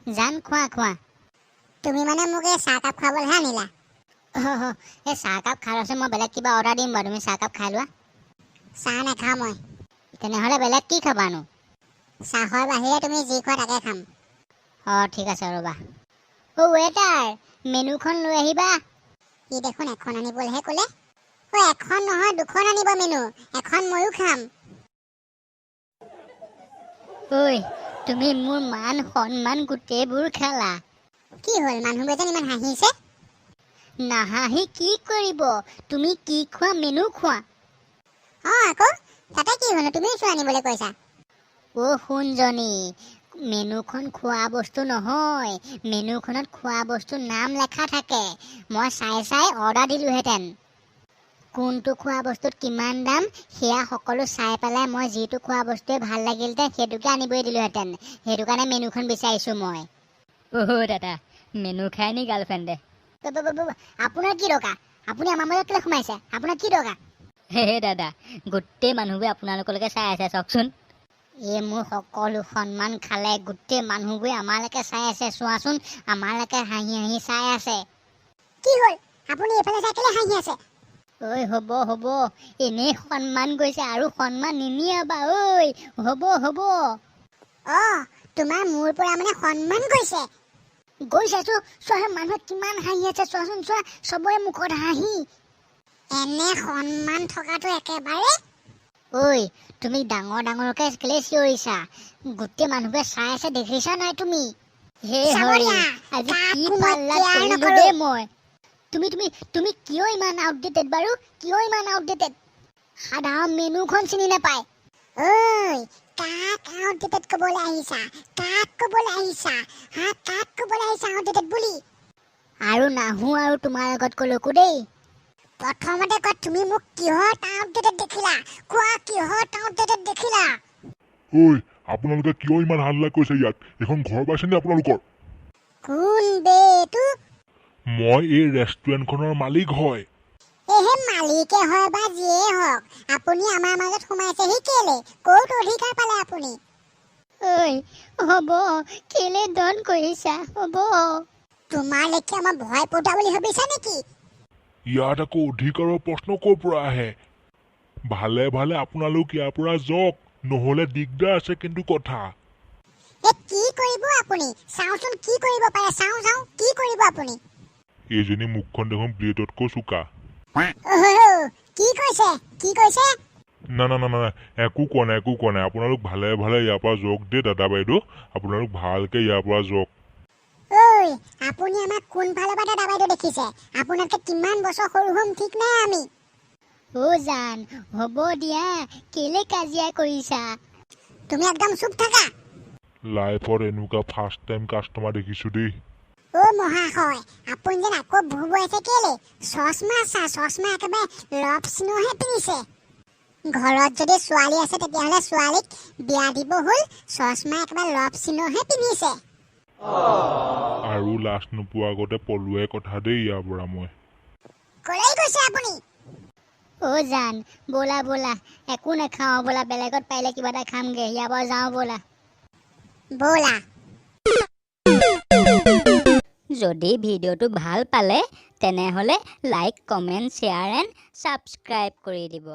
জান খোৱা খোৱা। তুমি মানে মোক এই চাহকাপ খাবলৈহে আনিলা? এই চাহকাপ খাই লৈছে, মই বেলেগ কিবা অৰ্ডাৰ দিম বাৰু, তুমি চাহকাপ খাই লোৱা। চাহ নাখাওঁ মই। তেনেহ'লে বেলেগ কি খাবানো? চাহৰ বাহিৰে তুমি যি খোৱা তাকে খাম। ঠিক আছে ৰ'বা। ৱেটাৰ, মেনুখন লৈ আহিবা। ই দেখোন এখন আনিবলৈহে ক'লে। এখন নহয় দুখন আনিব মেনু, এখন ময়ো খাম। ঐ, তুমি মোৰ মান সন্মান গোটেইবোৰ খালা। কি হ'ল, মানুহবোৰে যেন ইমান হাঁহিছে? নাহাঁহি কি কৰিব, তুমি কি খোৱা মেনু খোৱা। আকৌ তাতে কি হ'ল, তুমিও চোৱা আনিবলৈ কৈছা। শুনজনী, মেনুখন খোৱা বস্তু নহয়, মেনুখনত খোৱা বস্তুৰ নাম লেখা থাকে। মই চাই চাই অৰ্ডাৰ দিলোহেঁতেন। কোনটো খোৱা বস্তুত কিমান দাম সেয়া সকলো চাই পেলাই মই যিটো খোৱা বস্তুৱে ভাল লাগিলহেঁতেন সেইটোকে আনিবই দিলোহেঁতেন। সেইটো কাৰণে মেনুখন বিচাৰিছোঁ মই। দাদা, মেনু খাই নি গাৰ্লফ্ৰেণ্ডে? আপোনাৰ কি দৰকাৰ? আপুনি আমাৰ মাজত কেলৈ সোমাইছে? আপোনাৰ কি দৰকাৰ? হে দাদা, গোটেই মানুহবোৰে আপোনালোকলৈকে চাই আছে চাওকচোন। মোৰ সকলো সন্মান খালে, গোটেই মানুহবোৰে আমালৈকে চাই আছে। চোৱাচোন, আমালৈকে হাঁহি হাঁহি চাই আছে। কি হ'ল, আপুনি এইফালে চাই কেলৈ হাঁহি আছে? হ'ব, এনেই সন্মান গৈছে আৰু সন্মান নিনিয়াবা। হ'ব। তোমাৰ মোৰ পৰা মানে সন্মান গৈছে? চোৱা, মানুহে কিমান হাঁহি আছে চোৱাচোন, চোৱা চবৰে মুখত হাঁহি। এনে সন্মান থকাটো একেবাৰে। তুমি ডাঙৰকে কেলে চিঞৰিছা? গোটেই মানুহবোৰে চাই আছে, দেখিছা নাই তুমি? হে হৰি, আজি কি পাল্লা কৰিলো দেই মই। তুমি কিয় ইমান আউটডেটেড বাৰু? কিয় ইমান আউটডেটেড? সাধাৰণ মেনুখন চিনি নাপায়। কাক আউটডেটেড ক'বলৈ আহিছা? কাক ক'বলৈ আহিছা আউটডেটেড বুলি? আৰু নাহো আৰু তোমাৰ আগত কলৈকো দেই। প্ৰথমতে কোৱা, তুমি মোক কিহত আউটডেটেড দেখিলা? কোৱা, কিহত আউটডেটেড দেখিলা? আপোনালোকে কিয় ইমান হাল্লা কৰিছে ইয়াত? এখন ঘৰ পাইছেনে আপোনালোকৰ? কোন বে এইটো? মই এই ৰেষ্টুৰেণ্টখনৰ মালিক হয়। মালিকে হয় বা যিয়ে হওক, আপুনি আমাৰ মাজত সোমাইছেহি কেলে? ক'ত অধিকাৰ পালে আপুনি? হ'ব, কেলে দন কৰিছা? হ'ব। তোমালৈকে আমাৰ ভয় পতা বুলি ভাবিছা নেকি? ইয়াত আকৌ অধিকাৰৰ প্ৰশ্ন ক'ৰ পৰা আহে? ভালে আপোনালোক ইয়াৰ পৰা যাওক, নহ'লে দিগদাৰ আছে কিন্তু কথা। কি কৰিব আপুনি? চাওঁচোন কি কৰিব পাৰে, চাওঁ কি কৰিব আপুনি? এইজনী মুখখন দেখোন ব্লেডতকৈ চোকা। কি কৈছে? না, একো কোৱা নাই। আপোনালোক ভালে ইয়াৰ পৰা যাওক দেই দাদা বাইদেউ, আপোনালোক ভালকে ইয়াৰ পৰা যাওক। আপুনি আমাক কোনফালৰ পৰা দাদা বাইদেউ দেখিছে? আপোনাতকে কিমান বছৰ সৰু হ'ম ঠিক নাই আমি। জান, হ'ব দিয়া, কেলে কাজিয়া কৰিছা? তুমি একদম চুপ থাকা। লাইফত এনেকুৱা ফাৰ্ষ্ট টাইম কাষ্টমাৰ দেখিছোঁ দেই। মহাশয়, আপুনি যেন আকৌ ভুবুৱাইছে কেলে? চশমা একেবাৰে লভ চিনহে পিন্ধিছে। ঘৰত যদি ছোৱালী আছে তেতিয়াহ'লে ছোৱালীক বিয়া দিব হ'ল, চশমা একেবাৰে লভ চিনহে পিন্ধিছে। আৰু লাজ নোপোৱা আগতে পলুৱাই কথা দেই ইয়াৰ পৰা মই। ক'লৈ গৈছে আপুনি? জান, ব'লা, একো নাখাওঁ ব'লা, বেলেগত পাৰিলে কিবা এটা খামগে, ইয়াৰ পৰা যাওঁ ব'লা। যদি ভিডিঅ'টো ভাল পালে তেনেহ'লে like, comment, share and subscribe কৰি দিব।